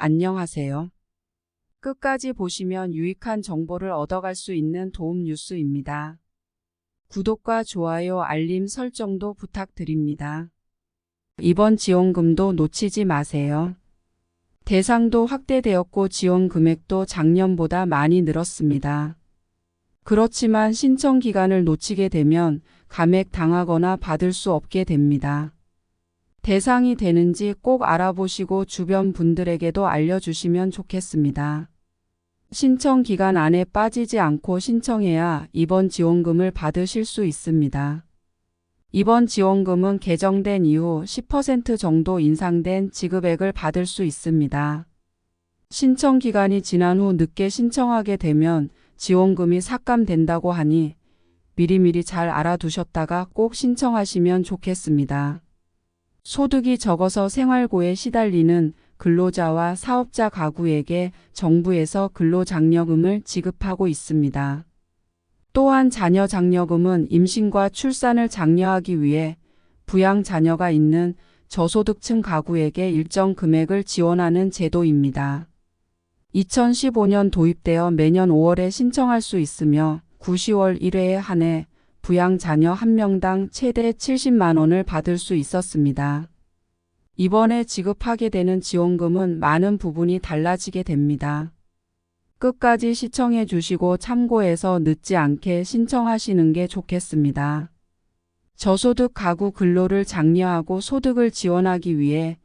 안녕하세요. 끝까지 보시면 유익한 정보를 얻어갈 수 있는 도움 뉴스입니다. 구독과 좋아요, 알림 설정도 부탁드립니다. 이번 지원금도 놓치지 마세요. 대상도 확대되었고 지원 금액도 작년보다 많이 늘었습니다. 그렇지만 신청 기간을 놓치게 되면 감액 당하거나 받을 수 없게 됩니다. 대상이 되는지 꼭 알아보시고 주변 분들에게도 알려주시면 좋겠습니다. 신청 기간 안에 빠지지 않고 신청해야 이번 지원금을 받으실 수 있습니다. 이번 지원금은 개정된 이후 10% 정도 인상된 지급액을 받을 수 있습니다. 신청 기간이 지난 후 늦게 신청하게 되면 지원금이 삭감된다고 하니 미리미리 잘 알아두셨다가 꼭 신청하시면 좋겠습니다. 소득이 적어서 생활고에 시달리는 근로자와 사업자 가구에게 정부에서 근로장려금을 지급하고 있습니다. 또한 자녀 장려금은 임신과 출산을 장려하기 위해 부양 자녀가 있는 저소득층 가구에게 일정 금액을 지원하는 제도입니다. 2015년 도입되어 매년 5월에 신청할 수 있으며 9, 10월 1회에 한해 부양 자녀 1명당 최대 70만 원을 받을 수 있었습니다. 이번에 지급하게 되는 지원금은 많은 부분이 달라지게 됩니다. 끝까지 시청해 주시고 참고해서 늦지 않게 신청하시는 게 좋겠습니다. 저소득 가구 근로를 장려하고 소득을 지원하기 위해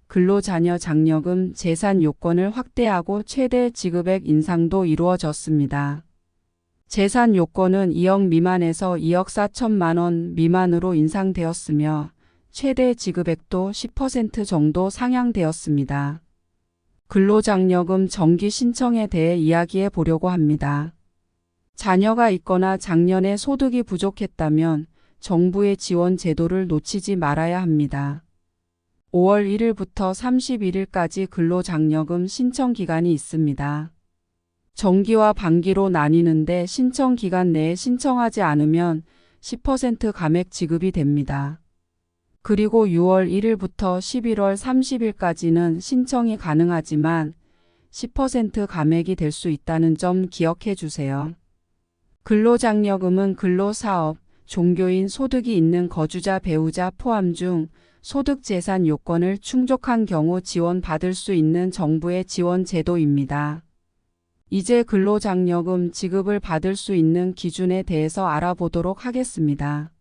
근로자녀 장려금 제산 요건을 확대하고 최대 지급액 인상도 이루어졌습니다. 제산 요건은 2억 미만에서 2억 4천만 원 미만으로 인상되었으며 최대 지급액도 10% 정도 상향되었습니다. 근로장려금 정기 신청에 대해 이야기해 보려고 합니다. 자녀가 있거나 작년에 소득이 부족했다면 정부의 지원 제도를 놓치지 말아야 합니다. 5월 1일부터 31일까지 근로장려금 신청 기간이 있습니다. 정기와 반기로 나뉘는데 신청 기간 내에 신청하지 않으면 10% 감액 지급이 됩니다. 그리고 6월 1일부터 11월 30일까지는 신청이 가능하지만 10% 감액이 될 수 있다는 점 기억해 주세요. 근로장려금은 근로사업, 종교인 소득이 있는 거주자 배우자 포함 중 소득 재산 요건을 충족한 경우 지원받을 수 있는 정부의 지원 제도입니다. 이제 근로장려금 지급을 받을 수 있는 기준에 대해서 알아보도록 하겠습니다.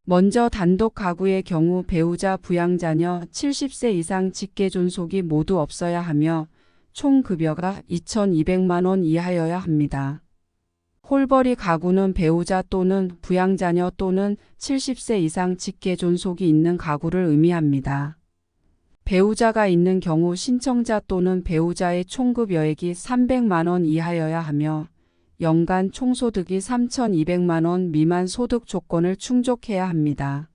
먼저 단독 가구의 경우 배우자 부양자녀 70세 이상 직계존속이 모두 없어야 하며 총 급여가 2,200만 원 이하여야 합니다. 홀벌이 가구는 배우자 또는 부양자녀 또는 70세 이상 직계존속이 있는 가구를 의미합니다. 배우자가 있는 경우 신청자 또는 배우자의 총급여액이 300만 원 이하여야 하며 연간 총소득이 3,200만 원 미만 소득 조건을 충족해야 합니다.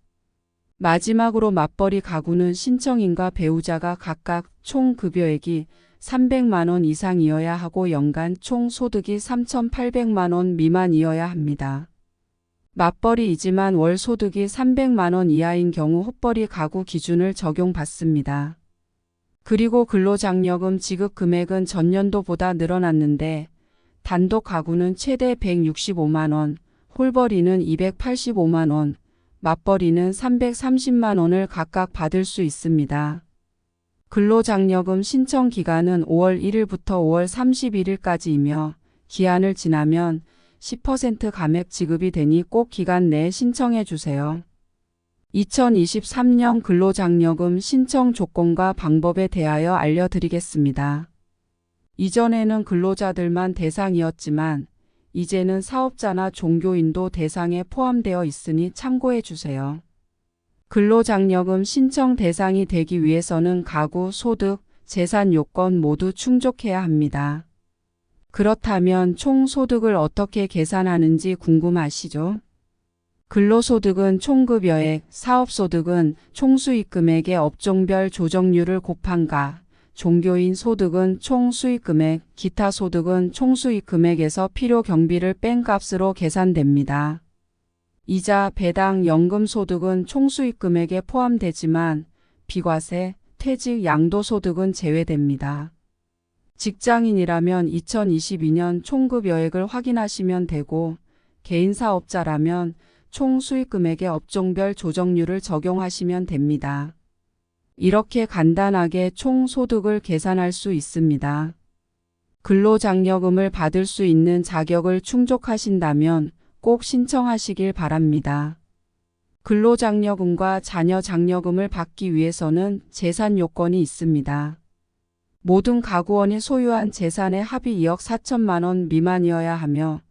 마지막으로 맞벌이 가구는 신청인과 배우자가 각각 총급여액이 300만 원 이상이어야 하고 연간 총소득이 3,800만 원 미만이어야 합니다. 맞벌이이지만 월 소득이 300만 원 이하인 경우 헛벌이 가구 기준을 적용받습니다. 그리고 근로장려금 지급 금액은 전년도보다 늘어났는데 단독 가구는 최대 165만 원, 홀벌이는 285만 원, 맞벌이는 330만 원을 각각 받을 수 있습니다. 근로장려금 신청 기간은 5월 1일부터 5월 31일까지이며 기한을 지나면 10% 감액 지급이 되니 꼭 기간 내에 신청해 주세요. 2023년 근로장려금 신청 조건과 방법에 대하여 알려드리겠습니다. 이전에는 근로자들만 대상이었지만 이제는 사업자나 종교인도 대상에 포함되어 있으니 참고해 주세요. 근로장려금 신청 대상이 되기 위해서는 가구, 소득, 재산 요건 모두 충족해야 합니다. 그렇다면 총 소득을 어떻게 계산하는지 궁금하시죠? 근로소득은 총급여액, 사업소득은 총수익금액의 업종별 조정률을 곱한 가, 종교인 소득은 총수익금액, 기타 소득은 총수익금액에서 필요경비를 뺀 값으로 계산됩니다. 이자, 배당, 연금소득은 총수익금액에 포함되지만 비과세, 퇴직, 양도소득은 제외됩니다. 직장인이라면 2022년 총급 여액을 확인하시면 되고, 개인 사업자라면 총 수익 금액의 업종별 조정률을 적용하시면 됩니다. 이렇게 간단하게 총 소득을 계산할 수 있습니다. 근로장려금을 받을 수 있는 자격을 충족하신다면 꼭 신청하시길 바랍니다. 근로장려금과 자녀장려금을 받기 위해서는 재산 요건이 있습니다. 모든 가구원이 소유한 재산의 합이 2억 4천만 원 미만이어야 하며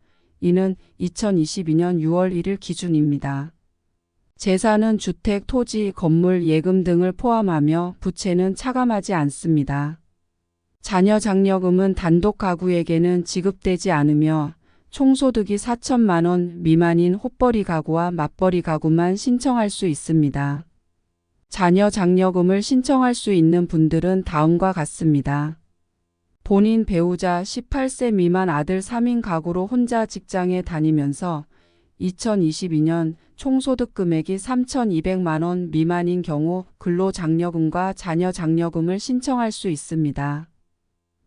이는 2022년 6월 1일 기준입니다. 재산은 주택, 토지, 건물, 예금 등을 포함하며 부채는 차감하지 않습니다. 자녀장려금은 단독 가구에게는 지급되지 않으며 총소득이 4천만 원 미만인 헛벌이 가구와 맞벌이 가구만 신청할 수 있습니다. 자녀장려금을 신청할 수 있는 분들은 다음과 같습니다. 본인 배우자 18세 미만 아들 3인 가구로 혼자 직장에 다니면서 2022년 총소득 금액이 3,200만 원 미만인 경우 근로장려금과 자녀장려금을 신청할 수 있습니다.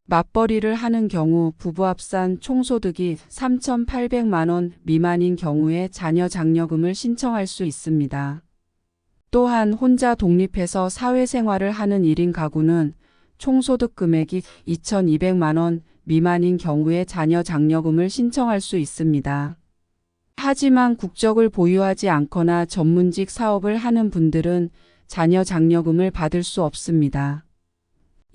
맞벌이를 하는 경우 부부 합산 총소득이 3,800만 원 미만인 경우에 자녀장려금을 신청할 수 있습니다. 또한 혼자 독립해서 사회생활을 하는 1인 가구는 총소득 금액이 2,200만 원 미만인 경우에 자녀장려금을 신청할 수 있습니다. 하지만 국적을 보유하지 않거나 전문직 사업을 하는 분들은 자녀장려금을 받을 수 없습니다.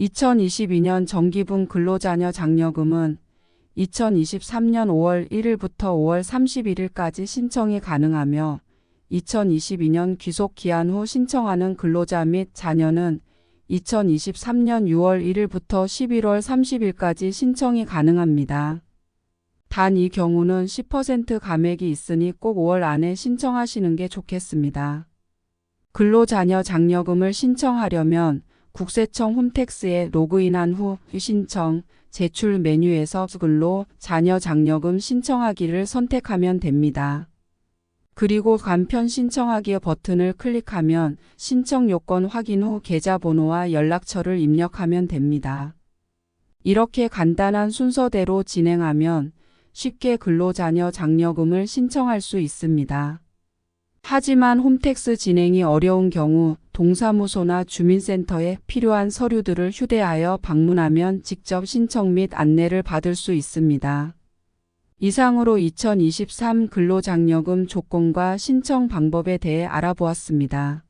2022년 정기분 근로자녀장려금은 2023년 5월 1일부터 5월 31일까지 신청이 가능하며 2022년 귀속 기한 후 신청하는 근로자 및 자녀는 2023년 6월 1일부터 11월 30일까지 신청이 가능합니다. 단 이 경우는 10% 감액이 있으니 꼭 5월 안에 신청하시는 게 좋겠습니다. 근로자녀장려금을 신청하려면 국세청 홈택스에 로그인한 후 신청, 제출 메뉴에서 근로자녀장려금 신청하기를 선택하면 됩니다. 그리고 간편 신청하기 버튼을 클릭하면 신청 요건 확인 후 계좌번호와 연락처를 입력하면 됩니다. 이렇게 간단한 순서대로 진행하면 쉽게 근로자녀장려금을 신청할 수 있습니다. 하지만 홈택스 진행이 어려운 경우 동사무소나 주민센터에 필요한 서류들을 휴대하여 방문하면 직접 신청 및 안내를 받을 수 있습니다. 이상으로 2023 근로장려금 조건과 신청 방법에 대해 알아보았습니다.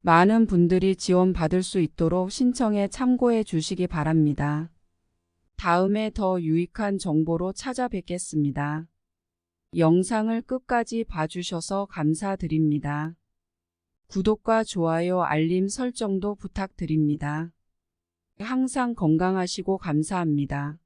많은 분들이 지원받을 수 있도록 신청에 참고해 주시기 바랍니다. 다음에 더 유익한 정보로 찾아뵙겠습니다. 영상을 끝까지 봐주셔서 감사드립니다. 구독과 좋아요, 알림 설정도 부탁드립니다. 항상 건강하시고 감사합니다.